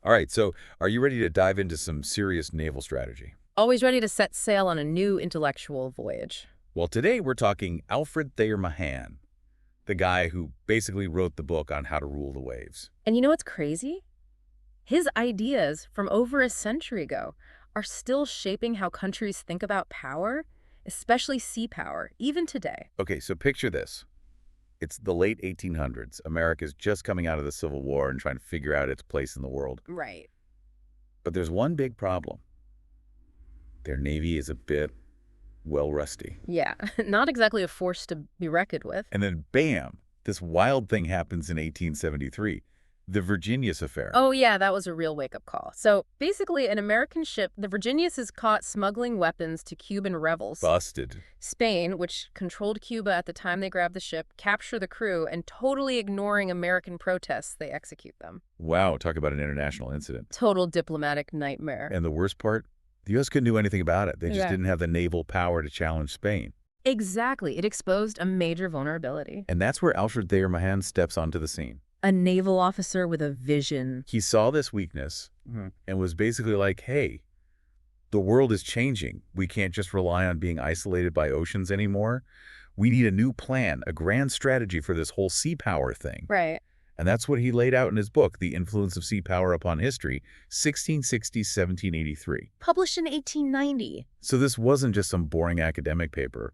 All right, so are you ready to dive into some serious naval strategy? Always ready to set sail on a new intellectual voyage. Well, today we're talking Alfred Thayer Mahan, the guy who basically wrote the book on how to rule the waves. And you know what's crazy? His ideas from over a century ago are still shaping how countries think about power, especially sea power, even today. Okay, so picture this. It's the late 1800s. America's just coming out of the Civil War and trying to figure out its place in the world. Right. But there's one big problem. Their navy is a bit, well, rusty. Yeah, not exactly a force to be reckoned with. And then bam, this wild thing happens in 1873, the Virginius affair. Oh, yeah, that was a real wake-up call. So basically, an American ship, the Virginius, is caught smuggling weapons to Cuban rebels. Busted. Spain, which controlled Cuba at the time they grabbed the ship, capture the crew, and totally ignoring American protests, they execute them. Wow, talk about an international incident. Total diplomatic nightmare. And the worst part? The U.S. couldn't do anything about it. They just Yeah. didn't have the naval power to challenge Spain. Exactly. It exposed a major vulnerability. And that's where Alfred Thayer Mahan steps onto the scene. A naval officer with a vision. He saw this weakness and was basically like, hey, the world is changing. We can't just rely on being isolated by oceans anymore. We need a new plan, a grand strategy for this whole sea power thing. Right. And that's what he laid out in his book, The Influence of Sea Power Upon History, 1660-1783. Published in 1890. So this wasn't just some boring academic paper.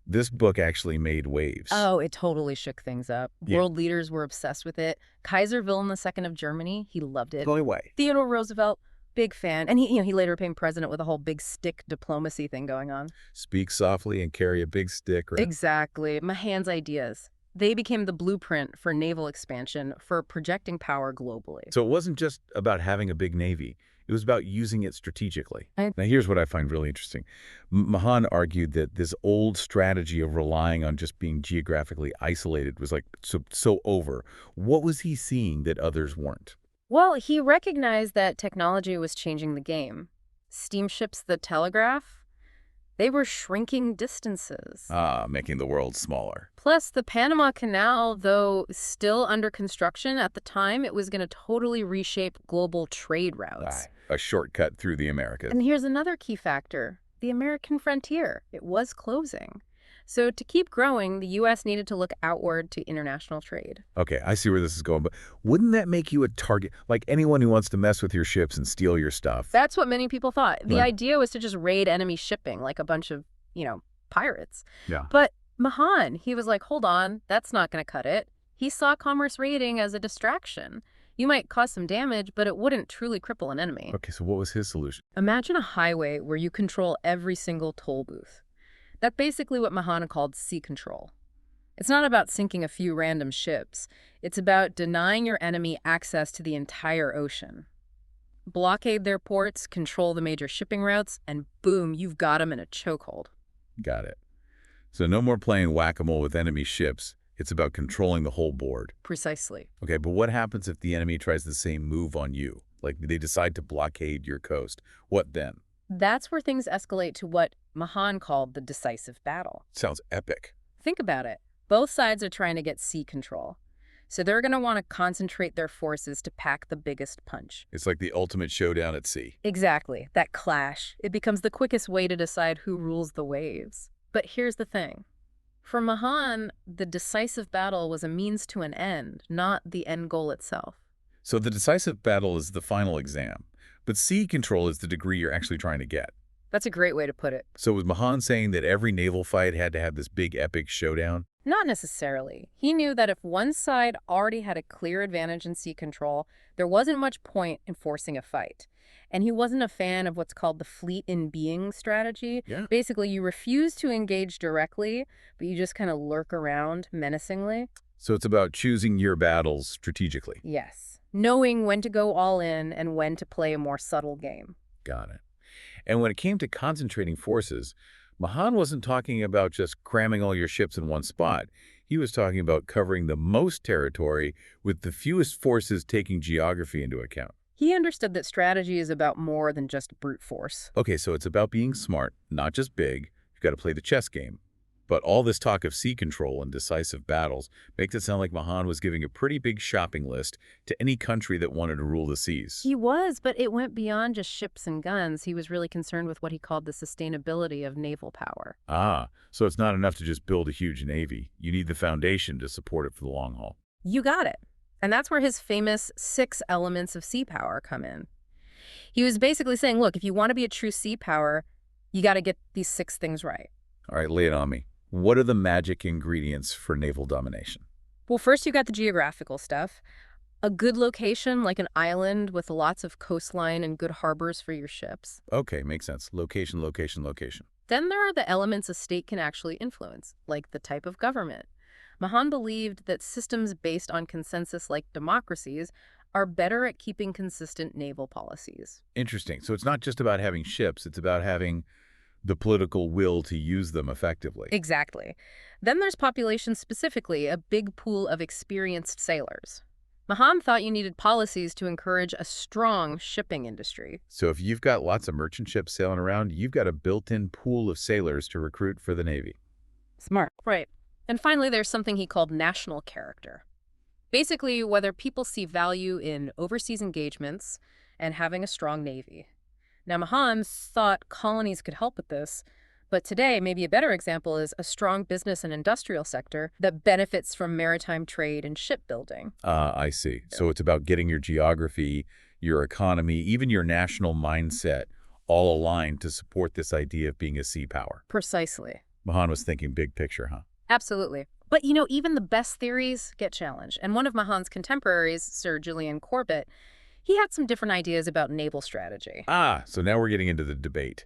This book actually made waves. Oh, it totally shook things up. Yeah. World leaders were obsessed with it. Kaiser Wilhelm II of Germany, he loved it. Go away. Theodore Roosevelt, big fan. And he later became president with a whole big stick diplomacy thing going on. Speak softly and carry a big stick. Right? Exactly. Mahan's ideas. They became the blueprint for naval expansion, for projecting power globally. So it wasn't just about having a big navy. It was about using it strategically. Now, here's what I find really interesting. Mahan argued that this old strategy of relying on just being geographically isolated was like so over. What was he seeing that others weren't? Well, he recognized that technology was changing the game. Steamships, the telegraph, they were shrinking distances. Making the world smaller. Plus, the Panama Canal, though still under construction at the time, it was going to totally reshape global trade routes. A shortcut through the Americas. And here's another key factor. The American frontier. It was closing. So to keep growing, the U.S. needed to look outward to international trade. Okay, I see where this is going, but wouldn't that make you a target? Like anyone who wants to mess with your ships and steal your stuff? That's what many people thought. The Right. idea was to just raid enemy shipping like a bunch of, pirates. Yeah. But Mahan, he was like, hold on, that's not going to cut it. He saw commerce raiding as a distraction. You might cause some damage, but it wouldn't truly cripple an enemy. Okay, so what was his solution? Imagine a highway where you control every single toll booth. That's basically what Mahan called sea control. It's not about sinking a few random ships. It's about denying your enemy access to the entire ocean. Blockade their ports, control the major shipping routes, and boom, you've got them in a chokehold. Got it. So no more playing whack-a-mole with enemy ships. It's about controlling the whole board. Precisely. Okay, but what happens if the enemy tries the same move on you? Like they decide to blockade your coast. What then? That's where things escalate to what Mahan called the decisive battle. Sounds epic. Think about it. Both sides are trying to get sea control. So they're going to want to concentrate their forces to pack the biggest punch. It's like the ultimate showdown at sea. Exactly. That clash. It becomes the quickest way to decide who rules the waves. But here's the thing. For Mahan, the decisive battle was a means to an end, not the end goal itself. So the decisive battle is the final exam, but sea control is the degree you're actually trying to get. That's a great way to put it. So was Mahan saying that every naval fight had to have this big epic showdown? Not necessarily. He knew that if one side already had a clear advantage in sea control, there wasn't much point in forcing a fight. And he wasn't a fan of what's called the fleet in being strategy. Yeah. Basically, you refuse to engage directly, but you just kind of lurk around menacingly. So it's about choosing your battles strategically. Yes. Knowing when to go all in and when to play a more subtle game. Got it. And when it came to concentrating forces, Mahan wasn't talking about just cramming all your ships in one spot. He was talking about covering the most territory with the fewest forces, taking geography into account. He understood that strategy is about more than just brute force. Okay, so it's about being smart, not just big. You've got to play the chess game. But all this talk of sea control and decisive battles makes it sound like Mahan was giving a pretty big shopping list to any country that wanted to rule the seas. He was, but it went beyond just ships and guns. He was really concerned with what he called the sustainability of naval power. Ah, so it's not enough to just build a huge navy. You need the foundation to support it for the long haul. You got it. And that's where his famous 6 elements of sea power come in. He was basically saying, look, if you want to be a true sea power, you got to get these 6 things right. All right, lay it on me. What are the magic ingredients for naval domination? Well, first you got the geographical stuff. A good location, like an island with lots of coastline and good harbors for your ships. Okay, makes sense. Location, location, location. Then there are the elements a state can actually influence, like the type of government. Mahan believed that systems based on consensus like democracies are better at keeping consistent naval policies. Interesting. So it's not just about having ships, it's about having the political will to use them effectively. Exactly. Then there's population specifically, a big pool of experienced sailors. Mahan thought you needed policies to encourage a strong shipping industry. So if you've got lots of merchant ships sailing around, you've got a built-in pool of sailors to recruit for the Navy. Smart. Right. And finally, there's something he called national character. Basically, whether people see value in overseas engagements and having a strong navy. Now, Mahan thought colonies could help with this, but today, maybe a better example is a strong business and industrial sector that benefits from maritime trade and shipbuilding. I see. So it's about getting your geography, your economy, even your national mindset all aligned to support this idea of being a sea power. Precisely. Mahan was thinking big picture, huh? Absolutely. But, you know, even the best theories get challenged. And one of Mahan's contemporaries, Sir Julian Corbett, he had some different ideas about naval strategy. Ah, so now we're getting into the debate.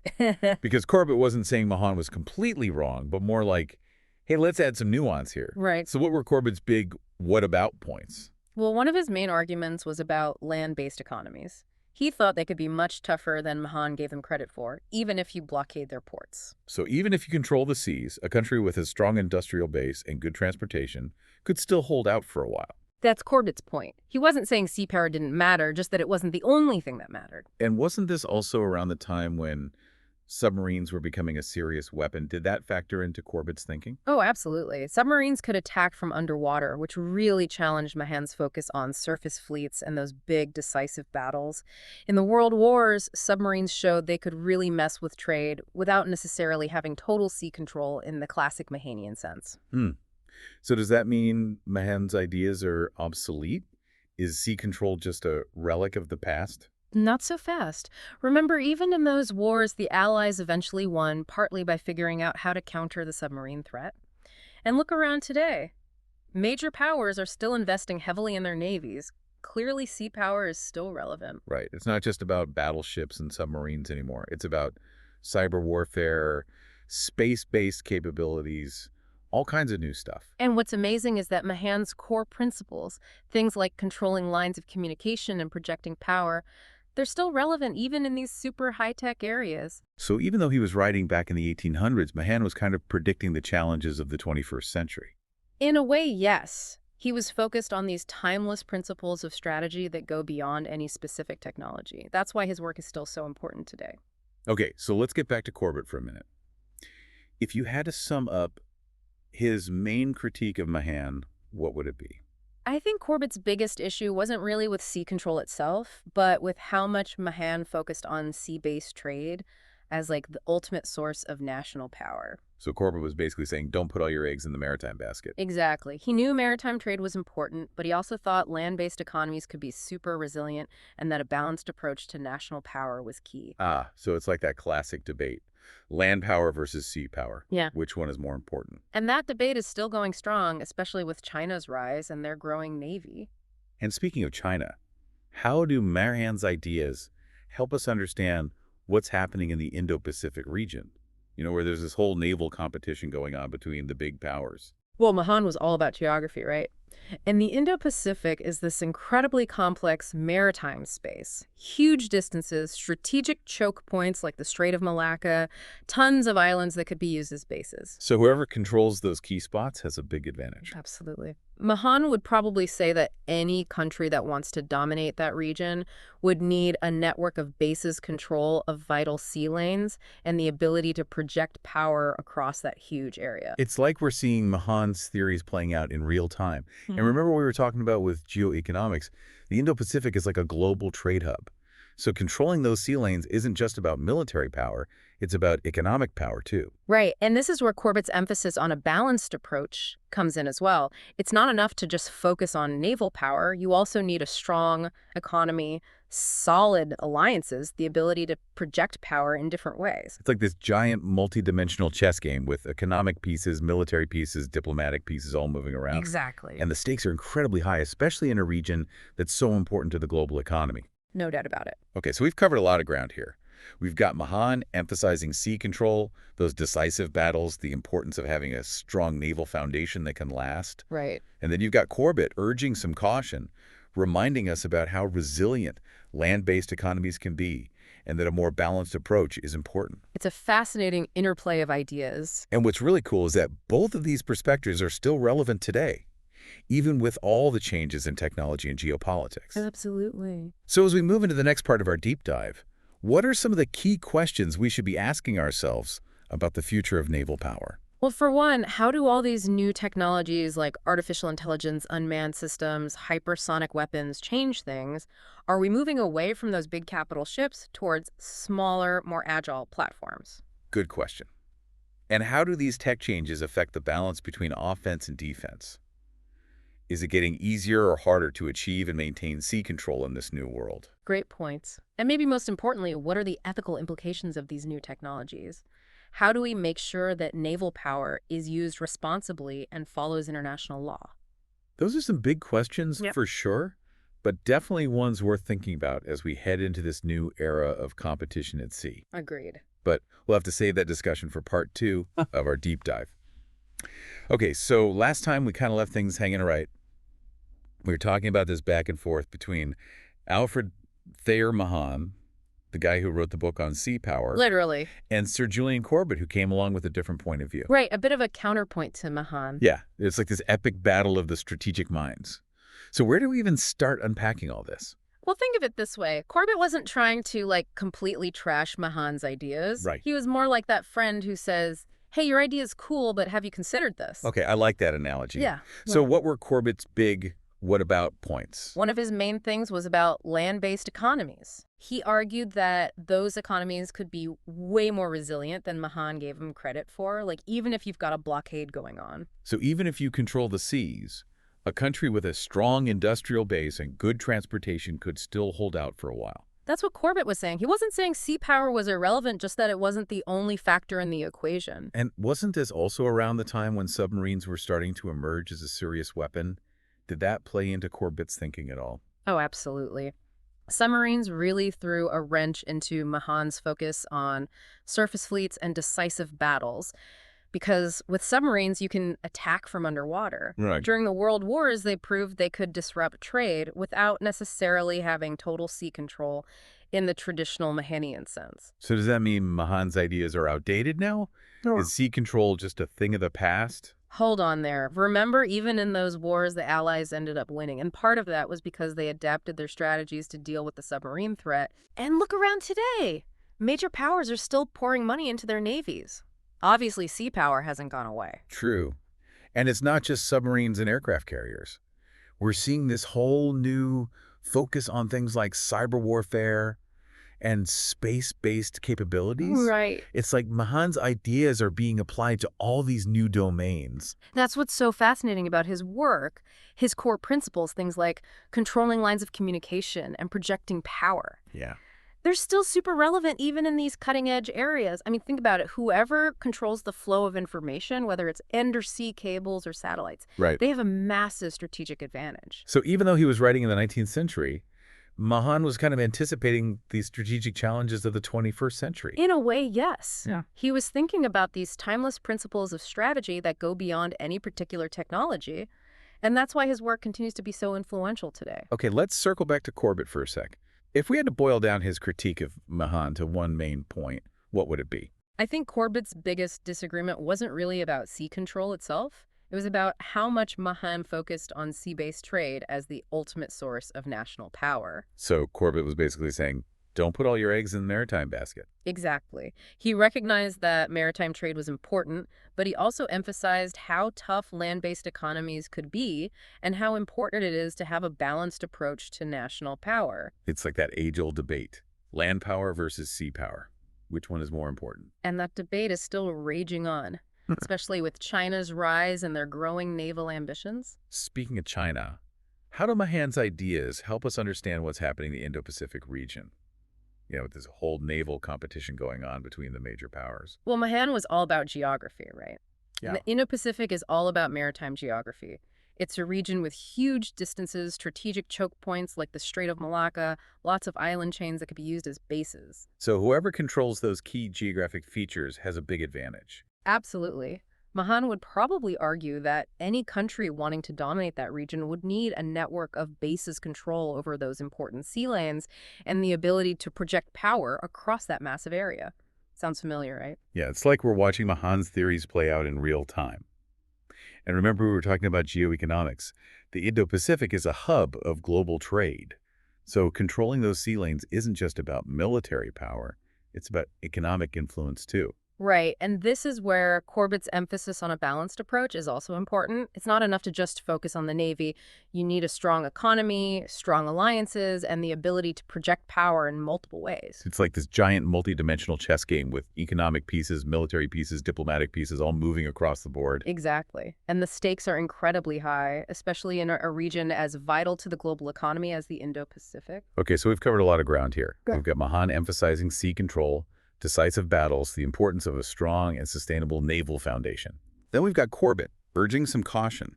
Because Corbett wasn't saying Mahan was completely wrong, but more like, hey, let's add some nuance here. Right. So what were Corbett's big what about points? Well, one of his main arguments was about land-based economies. He thought they could be much tougher than Mahan gave them credit for, even if you blockade their ports. So even if you control the seas, a country with a strong industrial base and good transportation could still hold out for a while. That's Corbett's point. He wasn't saying sea power didn't matter, just that it wasn't the only thing that mattered. And wasn't this also around the time when submarines were becoming a serious weapon? Did that factor into Corbett's thinking? Oh, absolutely. Submarines could attack from underwater, which really challenged Mahan's focus on surface fleets and those big, decisive battles. In the World Wars, submarines showed they could really mess with trade without necessarily having total sea control in the classic Mahanian sense. So does that mean Mahan's ideas are obsolete? Is sea control just a relic of the past? Not so fast. Remember, even in those wars, the Allies eventually won, partly by figuring out how to counter the submarine threat. And look around today. Major powers are still investing heavily in their navies. Clearly, sea power is still relevant. Right. It's not just about battleships and submarines anymore. It's about cyber warfare, space-based capabilities, all kinds of new stuff. And what's amazing is that Mahan's core principles, things like controlling lines of communication and projecting power, they're still relevant even in these super high-tech areas. So even though he was writing back in the 1800s, Mahan was kind of predicting the challenges of the 21st century. In a way, yes. He was focused on these timeless principles of strategy that go beyond any specific technology. That's why his work is still so important today. Okay, so let's get back to Corbett for a minute. If you had to sum up his main critique of Mahan, what would it be? I think Corbett's biggest issue wasn't really with sea control itself, but with how much Mahan focused on sea-based trade as like the ultimate source of national power. So Corbett was basically saying, don't put all your eggs in the maritime basket. Exactly. He knew maritime trade was important, but he also thought land-based economies could be super resilient and that a balanced approach to national power was key. Ah, so it's like that classic debate. Land power versus sea power. Yeah. Which one is more important? And that debate is still going strong, especially with China's rise and their growing navy. And speaking of China, how do Mahan's ideas help us understand what's happening in the Indo-Pacific region? You know, where there's this whole naval competition going on between the big powers. Well, Mahan was all about geography, right? And the Indo-Pacific is this incredibly complex maritime space. Huge distances, strategic choke points like the Strait of Malacca, tons of islands that could be used as bases. So whoever controls those key spots has a big advantage. Absolutely. Mahan would probably say that any country that wants to dominate that region would need a network of bases control of vital sea lanes and the ability to project power across that huge area. It's like we're seeing Mahan's theories playing out in real time. And remember what we were talking about with geoeconomics? The Indo-Pacific is like a global trade hub. So controlling those sea lanes isn't just about military power, it's about economic power too. Right, and this is where Corbett's emphasis on a balanced approach comes in as well. It's not enough to just focus on naval power. You also need a strong economy, solid alliances, the ability to project power in different ways. It's like this giant multi-dimensional chess game with economic pieces, military pieces, diplomatic pieces all moving around. Exactly. And the stakes are incredibly high, especially in a region that's so important to the global economy. No doubt about it. Okay, so we've covered a lot of ground here. We've got Mahan emphasizing sea control, those decisive battles, the importance of having a strong naval foundation that can last. Right. And then you've got Corbett urging some caution, reminding us about how resilient land-based economies can be, and that a more balanced approach is important. It's a fascinating interplay of ideas. And what's really cool is that both of these perspectives are still relevant today, even with all the changes in technology and geopolitics. Absolutely. So as we move into the next part of our deep dive, what are some of the key questions we should be asking ourselves about the future of naval power? Well, for one, how do all these new technologies like artificial intelligence, unmanned systems, hypersonic weapons change things? Are we moving away from those big capital ships towards smaller, more agile platforms? Good question. And how do these tech changes affect the balance between offense and defense? Is it getting easier or harder to achieve and maintain sea control in this new world? Great points. And maybe most importantly, what are the ethical implications of these new technologies? How do we make sure that naval power is used responsibly and follows international law? Those are some big questions Yep. for sure, but definitely ones worth thinking about as we head into this new era of competition at sea. Agreed. But we'll have to save that discussion for part 2 of our deep dive. Okay, so last time we kind of left things hanging right. We were talking about this back and forth between Alfred Thayer Mahan, the guy who wrote the book on sea power, Literally. and Sir Julian Corbett, who came along with a different point of view. Right, a bit of a counterpoint to Mahan. Yeah, it's like this epic battle of the strategic minds. So where do we even start unpacking all this? Well, think of it this way. Corbett wasn't trying to, completely trash Mahan's ideas. Right. He was more like that friend who says, hey, your idea's cool, but have you considered this? Okay, I like that analogy. Yeah. So what were Corbett's big what about points? One of his main things was about land-based economies. He argued that those economies could be way more resilient than Mahan gave him credit for, even if you've got a blockade going on. So even if you control the seas, a country with a strong industrial base and good transportation could still hold out for a while. That's what Corbett was saying. He wasn't saying sea power was irrelevant, just that it wasn't the only factor in the equation. And wasn't this also around the time when submarines were starting to emerge as a serious weapon? Did that play into Corbett's thinking at all? Oh, absolutely. Submarines really threw a wrench into Mahan's focus on surface fleets and decisive battles, because with submarines, you can attack from underwater. Right. During the World Wars, they proved they could disrupt trade without necessarily having total sea control in the traditional Mahanian sense. So does that mean Mahan's ideas are outdated now? Sure. Is sea control just a thing of the past? Hold on there. Remember, even in those wars, the Allies ended up winning. And part of that was because they adapted their strategies to deal with the submarine threat. And look around today. Major powers are still pouring money into their navies. Obviously, sea power hasn't gone away. True. And it's not just submarines and aircraft carriers. We're seeing this whole new focus on things like cyber warfare and space-based capabilities. Right. It's like Mahan's ideas are being applied to all these new domains. That's what's so fascinating about his work. His core principles, things like controlling lines of communication and projecting power. Yeah. They're still super relevant even in these cutting-edge areas. I mean, think about it. Whoever controls the flow of information, whether it's undersea cables or satellites, Right. they have a massive strategic advantage. So even though he was writing in the 19th century, Mahan was kind of anticipating these strategic challenges of the 21st century. In a way, yes. Yeah. He was thinking about these timeless principles of strategy that go beyond any particular technology, and that's why his work continues to be so influential today. Okay, let's circle back to Corbett for a sec. If we had to boil down his critique of Mahan to one main point, what would it be? I think Corbett's biggest disagreement wasn't really about sea control itself. It was about how much Mahan focused on sea-based trade as the ultimate source of national power. So Corbett was basically saying, don't put all your eggs in the maritime basket. Exactly. He recognized that maritime trade was important, but he also emphasized how tough land-based economies could be and how important it is to have a balanced approach to national power. It's like that age-old debate, land power versus sea power. Which one is more important? And that debate is still raging on, especially with China's rise and their growing naval ambitions. Speaking of China, how do Mahan's ideas help us understand what's happening in the Indo-Pacific region? With this whole naval competition going on between the major powers. Well, Mahan was all about geography, right? Yeah. And the Indo-Pacific is all about maritime geography. It's a region with huge distances, strategic choke points like the Strait of Malacca, lots of island chains that could be used as bases. So whoever controls those key geographic features has a big advantage. Absolutely. Mahan would probably argue that any country wanting to dominate that region would need a network of bases control over those important sea lanes and the ability to project power across that massive area. Sounds familiar, right? Yeah, it's like we're watching Mahan's theories play out in real time. And remember, we were talking about geoeconomics. The Indo-Pacific is a hub of global trade. So controlling those sea lanes isn't just about military power. It's about economic influence, too. Right, and this is where Corbett's emphasis on a balanced approach is also important. It's not enough to just focus on the Navy. You need a strong economy, strong alliances, and the ability to project power in multiple ways. It's like this giant multi-dimensional chess game with economic pieces, military pieces, diplomatic pieces, all moving across the board. Exactly. And the stakes are incredibly high, especially in a region as vital to the global economy as the Indo-Pacific. Okay, so we've covered a lot of ground here. Good. We've got Mahan emphasizing sea control, decisive battles, the importance of a strong and sustainable naval foundation. Then we've got Corbett urging some caution,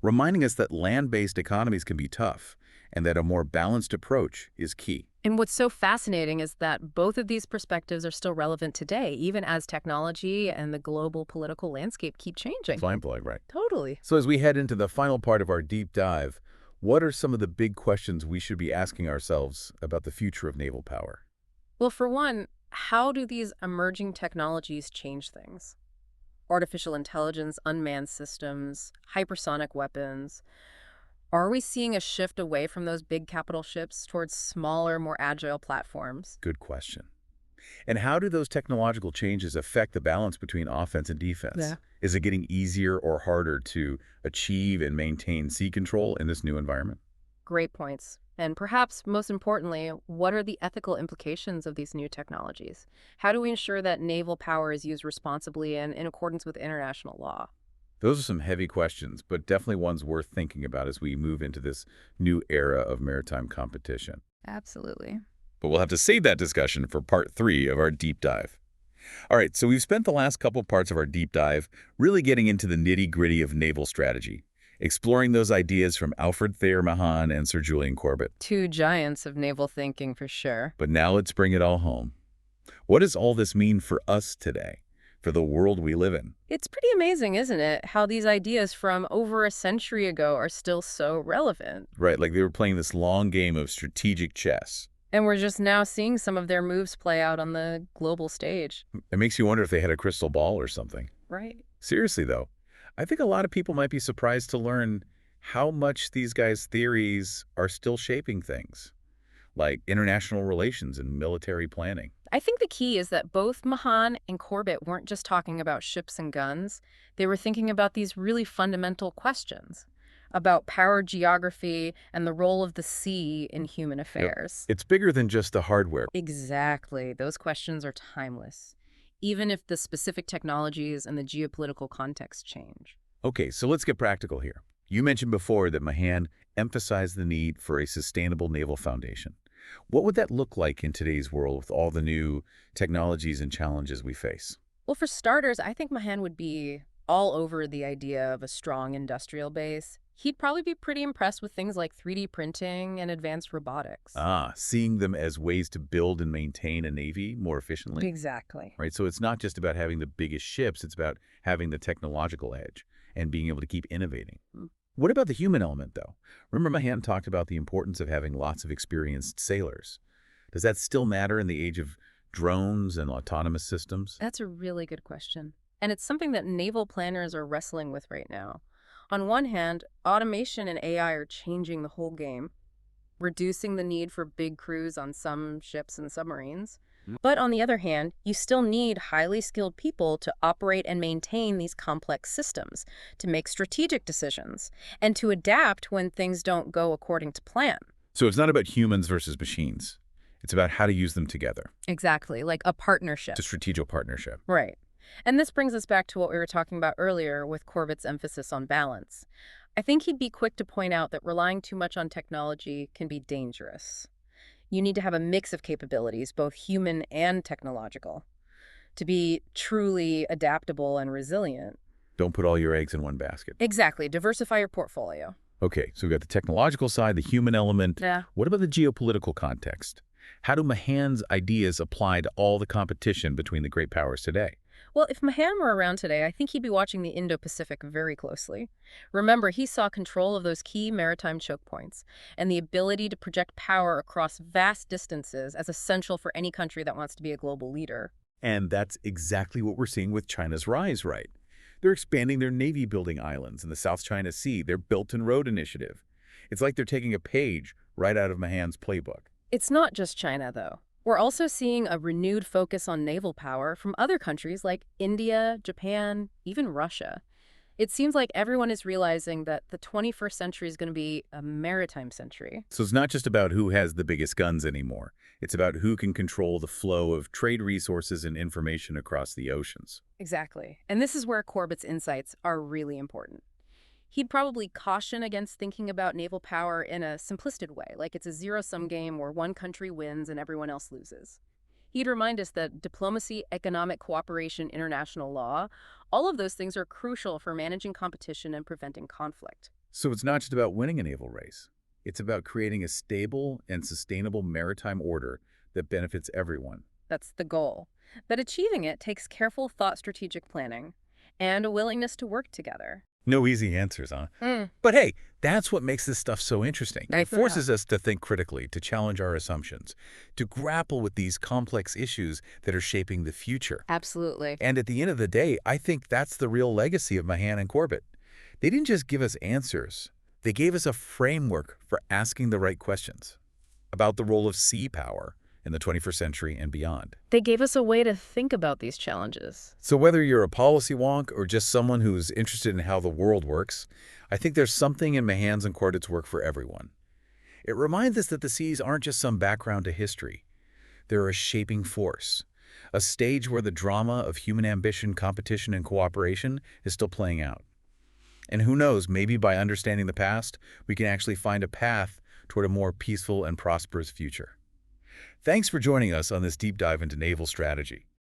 reminding us that land-based economies can be tough and that a more balanced approach is key. And what's so fascinating is that both of these perspectives are still relevant today, even as technology and the global political landscape keep changing. Flying plug, right? Totally. So as we head into the final part of our deep dive, what are some of the big questions we should be asking ourselves about the future of naval power? Well, for one, how do these emerging technologies change things? Artificial intelligence, unmanned systems, hypersonic weapons. Are we seeing a shift away from those big capital ships towards smaller, more agile platforms? Good question. And how do those technological changes affect the balance between offense and defense? Yeah. Is it getting easier or harder to achieve and maintain sea control in this new environment? Great points. And perhaps most importantly, what are the ethical implications of these new technologies? How do we ensure that naval power is used responsibly and in accordance with international law? Those are some heavy questions, but definitely ones worth thinking about as we move into this new era of maritime competition. Absolutely. But we'll have to save that discussion for part 3 of our deep dive. All right, so we've spent the last couple parts of our deep dive really getting into the nitty-gritty of naval strategy, exploring those ideas from Alfred Thayer Mahan and Sir Julian Corbett. Two giants of naval thinking for sure. But now let's bring it all home. What does all this mean for us today, for the world we live in? It's pretty amazing, isn't it, how these ideas from over a century ago are still so relevant. Right, like they were playing this long game of strategic chess. And we're just now seeing some of their moves play out on the global stage. It makes you wonder if they had a crystal ball or something. Right. Seriously, though, I think a lot of people might be surprised to learn how much these guys' theories are still shaping things, like international relations and military planning. I think the key is that both Mahan and Corbett weren't just talking about ships and guns. They were thinking about these really fundamental questions about power geography and the role of the sea in human affairs. It's bigger than just the hardware. Exactly. Those questions are timeless, even if the specific technologies and the geopolitical context change. Okay, so let's get practical here. You mentioned before that Mahan emphasized the need for a sustainable naval foundation. What would that look like in today's world with all the new technologies and challenges we face? Well, for starters, I think Mahan would be all over the idea of a strong industrial base. He'd probably be pretty impressed with things like 3D printing and advanced robotics. Seeing them as ways to build and maintain a navy more efficiently. Exactly. Right, so it's not just about having the biggest ships, it's about having the technological edge and being able to keep innovating. What about the human element, though? Remember Mahan talked about the importance of having lots of experienced sailors. Does that still matter in the age of drones and autonomous systems? That's a really good question. And it's something that naval planners are wrestling with right now. On one hand, automation and AI are changing the whole game, reducing the need for big crews on some ships and submarines. But on the other hand, you still need highly skilled people to operate and maintain these complex systems, to make strategic decisions, and to adapt when things don't go according to plan. So it's not about humans versus machines. It's about how to use them together. Exactly, like a partnership. It's a strategic partnership. Right. And this brings us back to what we were talking about earlier with Corbett's emphasis on balance. I think he'd be quick to point out that relying too much on technology can be dangerous. You need to have a mix of capabilities, both human and technological, to be truly adaptable and resilient. Don't put all your eggs in one basket. Exactly. Diversify your portfolio. Okay, so we've got the technological side, the human element. Yeah. What about the geopolitical context? How do Mahan's ideas apply to all the competition between the great powers today? Well, if Mahan were around today, I think he'd be watching the Indo-Pacific very closely. Remember, he saw control of those key maritime choke points and the ability to project power across vast distances as essential for any country that wants to be a global leader. And that's exactly what we're seeing with China's rise, right? They're expanding their navy-building islands in the South China Sea, their Belt and Road initiative. It's like they're taking a page right out of Mahan's playbook. It's not just China, though. We're also seeing a renewed focus on naval power from other countries like India, Japan, even Russia. It seems like everyone is realizing that the 21st century is going to be a maritime century. So it's not just about who has the biggest guns anymore. It's about who can control the flow of trade resources and information across the oceans. Exactly. And this is where Corbett's insights are really important. He'd probably caution against thinking about naval power in a simplistic way, like it's a zero-sum game where one country wins and everyone else loses. He'd remind us that diplomacy, economic cooperation, international law, all of those things are crucial for managing competition and preventing conflict. So it's not just about winning a naval race. It's about creating a stable and sustainable maritime order that benefits everyone. That's the goal. But achieving it takes careful thought strategic planning and a willingness to work together. No easy answers, huh? But hey, that's what makes this stuff so interesting. It forces us to think critically, to challenge our assumptions, to grapple with these complex issues that are shaping the future. Absolutely. And at the end of the day, I think that's the real legacy of Mahan and Corbett. They didn't just give us answers. They gave us a framework for asking the right questions about the role of sea power in the 21st century and beyond. They gave us a way to think about these challenges. So whether you're a policy wonk or just someone who's interested in how the world works, I think there's something in Mahan's and Corbett's work for everyone. It reminds us that the seas aren't just some background to history. They're a shaping force, a stage where the drama of human ambition, competition, and cooperation is still playing out. And who knows, maybe by understanding the past, we can actually find a path toward a more peaceful and prosperous future. Thanks for joining us on this deep dive into naval strategy.